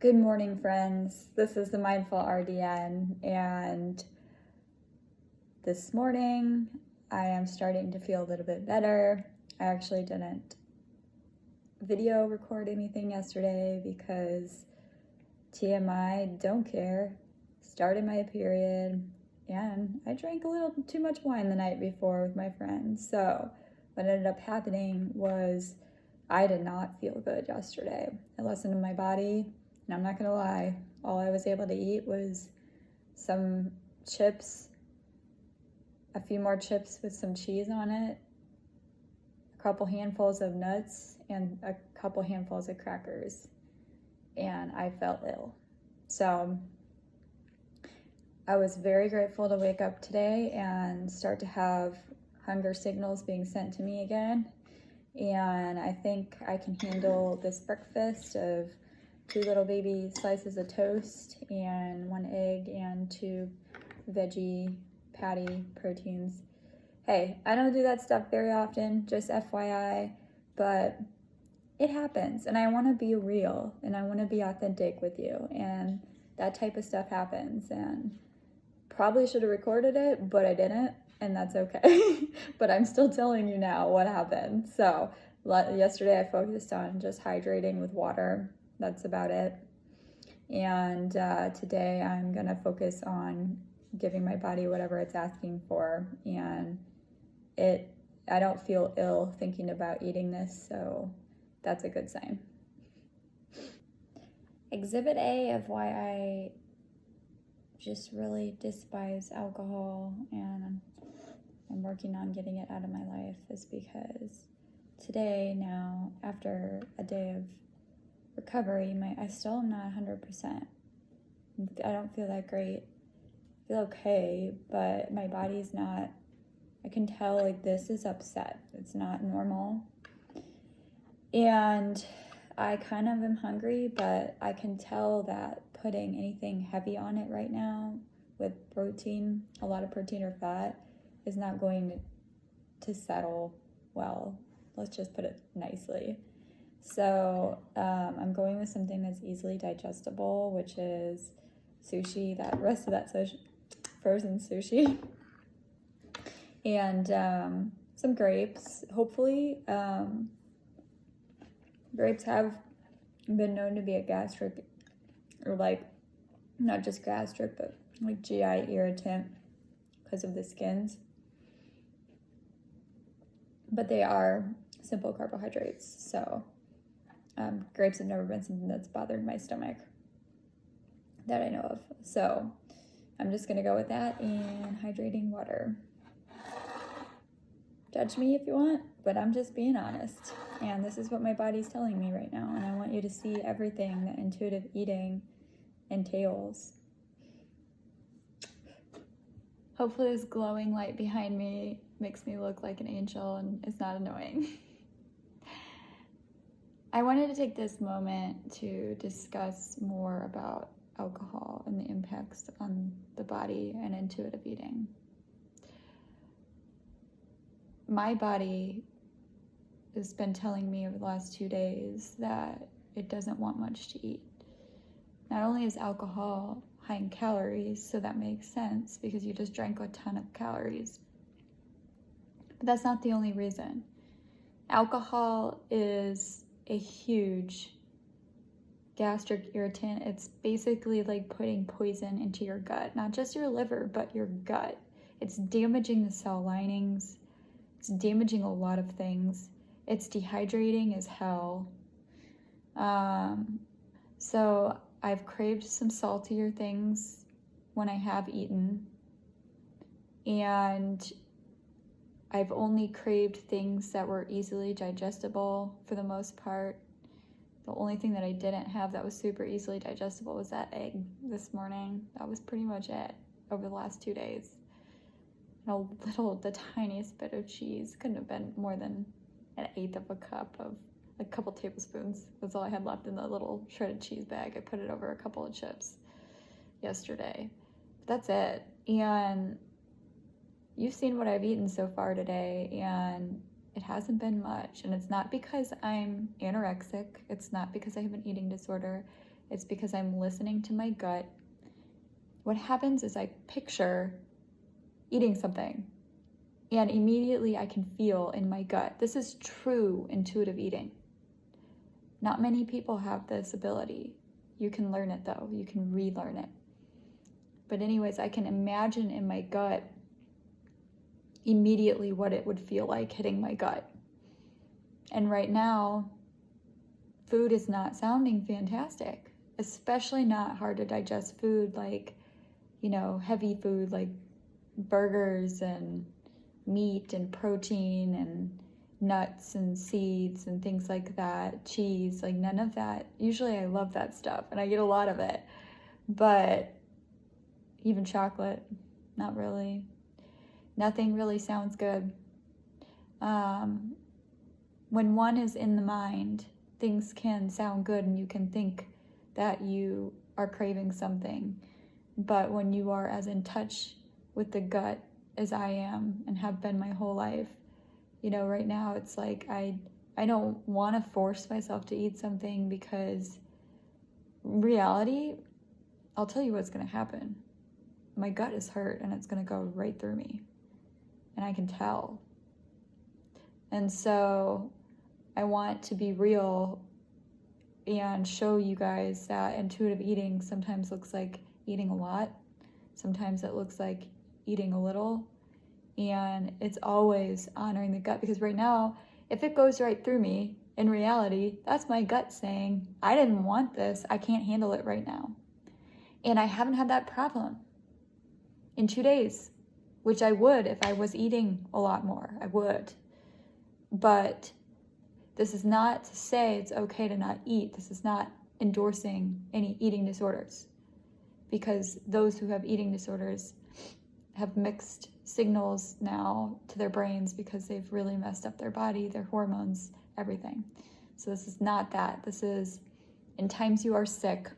Good morning, friends. This is the Mindful RDN, and this morning I am starting to feel a little bit better. I actually didn't video record anything yesterday because TMI, don't care, started my period, and I drank a little too much wine the night before with my friends. So what ended up happening was I did not feel good yesterday. I listened to my body. And I'm not gonna lie, all I was able to eat was some chips, a few more chips with some cheese on it, a couple handfuls of nuts, and a couple handfuls of crackers. And I felt ill. So I was very grateful to wake up today and start to have hunger signals being sent to me again. And I think I can handle this breakfast of 2 little baby slices of toast and 1 egg and 2 veggie patty proteins. Hey, I don't do that stuff very often, just FYI, but it happens, and I want to be real and I want to be authentic with you, and that type of stuff happens, and probably should have recorded it, but I didn't, and that's okay. But I'm still telling you now what happened. So yesterday I focused on just hydrating with water. That's about it. And today I'm gonna focus on giving my body whatever it's asking for. And I don't feel ill thinking about eating this, so that's a good sign. Exhibit A of why I just really despise alcohol and I'm working on getting it out of my life is because today now, after a day of recovery, I still am not 100%. I don't feel that great. I feel okay, but my body's not, I can tell like this is upset. It's not normal. And I kind of am hungry, but I can tell that putting anything heavy on it right now with protein, a lot of protein or fat, is not going to settle well. Let's just put it nicely. So I'm going with something that's easily digestible, which is sushi, that rest of that frozen sushi, and some grapes. Hopefully, grapes have been known to be a gastric, or like not just gastric, but like GI irritant because of the skins. But they are simple carbohydrates, so grapes have never been something that's bothered my stomach that I know of. So I'm just gonna go with that and hydrating water. Judge me if you want, but I'm just being honest. And this is what my body's telling me right now. And I want you to see everything that intuitive eating entails. Hopefully this glowing light behind me makes me look like an angel and is not annoying. I wanted to take this moment to discuss more about alcohol and the impacts on the body and intuitive eating. My body has been telling me over the last 2 days that it doesn't want much to eat. Not only is alcohol high in calories, so that makes sense because you just drank a ton of calories. But that's not the only reason. Alcohol is a huge gastric irritant. It's basically like putting poison into your gut, not just your liver, but your gut. It's damaging the cell linings. It's damaging a lot of things. It's dehydrating as hell. So I've craved some saltier things when I have eaten. And I've only craved things that were easily digestible for the most part. The only thing that I didn't have that was super easily digestible was that egg this morning. That was pretty much it over the last 2 days. And the tiniest bit of cheese. Couldn't have been more than 1/8 of a cup of a couple tablespoons. That's all I had left in the little shredded cheese bag. I put it over a couple of chips yesterday. But that's it. And you've seen what I've eaten so far today, and it hasn't been much. And it's not because I'm anorexic. It's not because I have an eating disorder. It's because I'm listening to my gut. What happens is I picture eating something, and immediately I can feel in my gut. This is true intuitive eating. Not many people have this ability. You can learn it though. You can relearn it. But anyways, I can imagine in my gut immediately what it would feel like hitting my gut. And right now, food is not sounding fantastic, especially not hard to digest food like, heavy food like burgers and meat and protein and nuts and seeds and things like that, cheese, like none of that. Usually I love that stuff and I get a lot of it, but even chocolate, not really. Nothing really sounds good. When one is in the mind, things can sound good and you can think that you are craving something. But when you are as in touch with the gut as I am and have been my whole life, right now it's like I don't want to force myself to eat something, because reality, I'll tell you what's going to happen. My gut is hurt and it's going to go right through me. And I can tell. And so I want to be real and show you guys that intuitive eating sometimes looks like eating a lot. Sometimes it looks like eating a little. And it's always honoring the gut, because right now, if it goes right through me, in reality, that's my gut saying, I didn't want this. I can't handle it right now. And I haven't had that problem in 2 days, which I would if I was eating a lot more. I would. But this is not to say it's okay to not eat. This is not endorsing any eating disorders, because those who have eating disorders have mixed signals now to their brains because they've really messed up their body, their hormones, everything. So this is not that. This is, in times you are sick,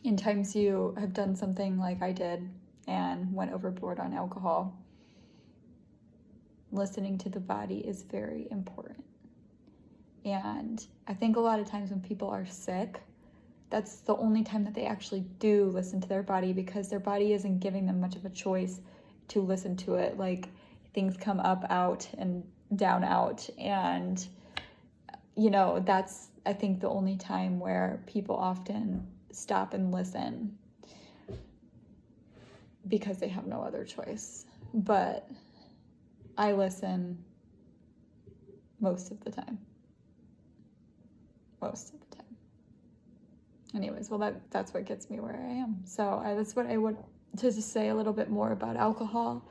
in times you have done something like I did and went overboard on alcohol, listening to the body is very important. And I think a lot of times when people are sick, that's the only time that they actually do listen to their body, because their body isn't giving them much of a choice to listen to it. Like, things come up, out, and down, out. And, that's, I think, the only time where people often stop and listen, because they have no other choice. But I listen most of the time. Most of the time. Anyways, well, that's what gets me where I am. So that's what I want to just say a little bit more about alcohol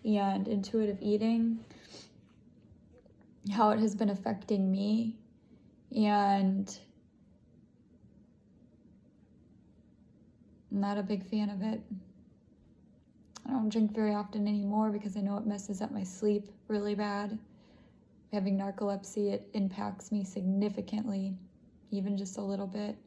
and intuitive eating, how it has been affecting me. And I'm not a big fan of it. I don't drink very often anymore because I know it messes up my sleep really bad. Having narcolepsy, it impacts me significantly, even just a little bit.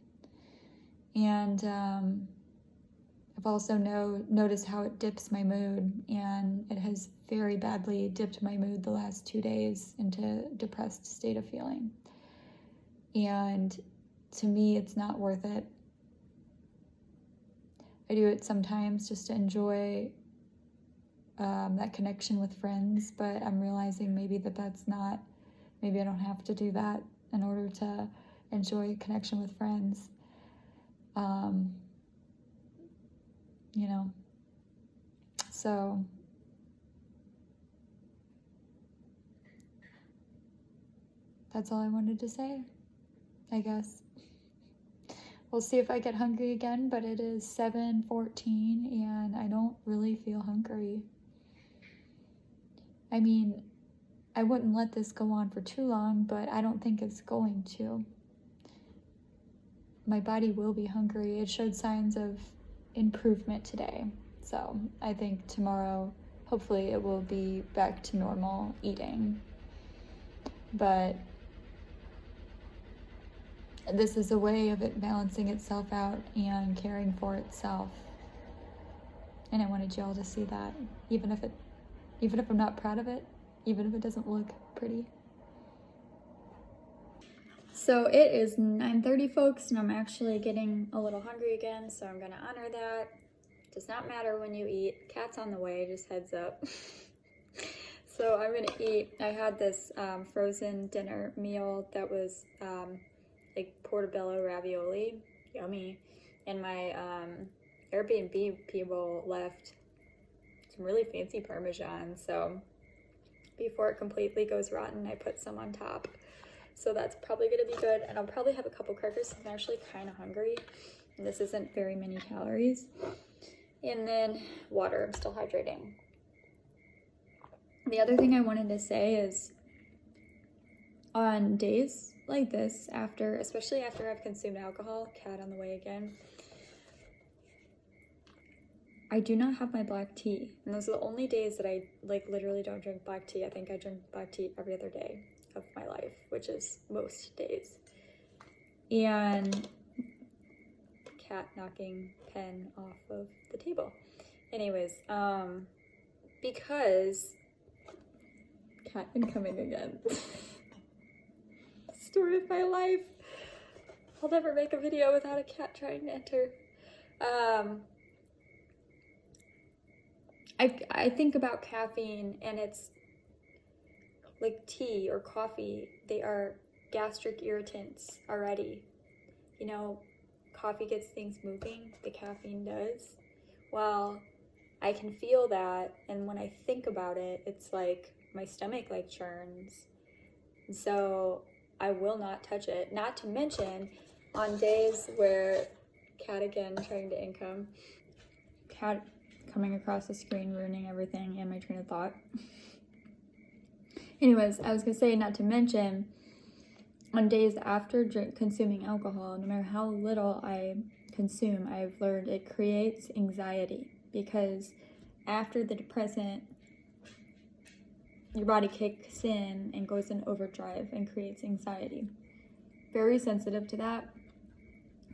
And I've also noticed how it dips my mood, and it has very badly dipped my mood the last 2 days into a depressed state of feeling. And to me, it's not worth it. I do it sometimes just to enjoy that connection with friends, but I'm realizing maybe maybe I don't have to do that in order to enjoy a connection with friends. So that's all I wanted to say, I guess. We'll see if I get hungry again, but it is 7:14 and I don't really feel hungry. I mean, I wouldn't let this go on for too long, but I don't think it's going to. My body will be hungry. It showed signs of improvement today. So I think tomorrow, hopefully it will be back to normal eating. But this is a way of it balancing itself out and caring for itself. And I wanted y'all to see that, even if I'm not proud of it, even if it doesn't look pretty. So it is 9:30, folks, and I'm actually getting a little hungry again, so I'm gonna honor that. Does not matter when you eat. Cat's on the way, just heads up. So I'm gonna eat. I had this frozen dinner meal that was like portobello ravioli, yummy, and my Airbnb people left some really fancy Parmesan, so before it completely goes rotten, I put some on top. So that's probably gonna be good, and I'll probably have a couple crackers because I'm actually kind of hungry, and this isn't very many calories. And then water, I'm still hydrating. The other thing I wanted to say is on days like this, especially after I've consumed alcohol, cat on the way again, I do not have my black tea. And those are the only days that I like literally don't drink black tea. I think I drink black tea every other day of my life, which is most days. And cat knocking pen off of the table. Anyways, because cat incoming again. Story of my life. I'll never make a video without a cat trying to enter. I think about caffeine, and it's like tea or coffee. They are gastric irritants already. You know, coffee gets things moving, the caffeine does. Well, I can feel that, and when I think about it, it's like my stomach like churns. And so I will not touch it. Not to mention on days where cat again trying to income, cat coming across the screen, ruining everything and my train of thought. Anyways, I was gonna say, not to mention, on days after consuming alcohol, no matter how little I consume, I've learned it creates anxiety, because after the depressant, your body kicks in and goes in overdrive and creates anxiety. Very sensitive to that.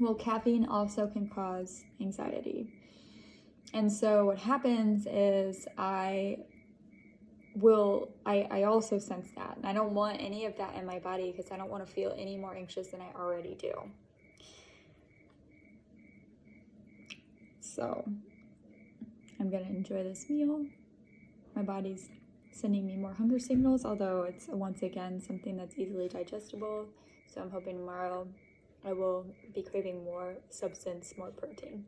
Well, caffeine also can cause anxiety. And so what happens is I also sense that, and I don't want any of that in my body because I don't want to feel any more anxious than I already do. So I'm gonna enjoy this meal. My body's sending me more hunger signals, although it's once again something that's easily digestible. So I'm hoping tomorrow I will be craving more substance, more protein.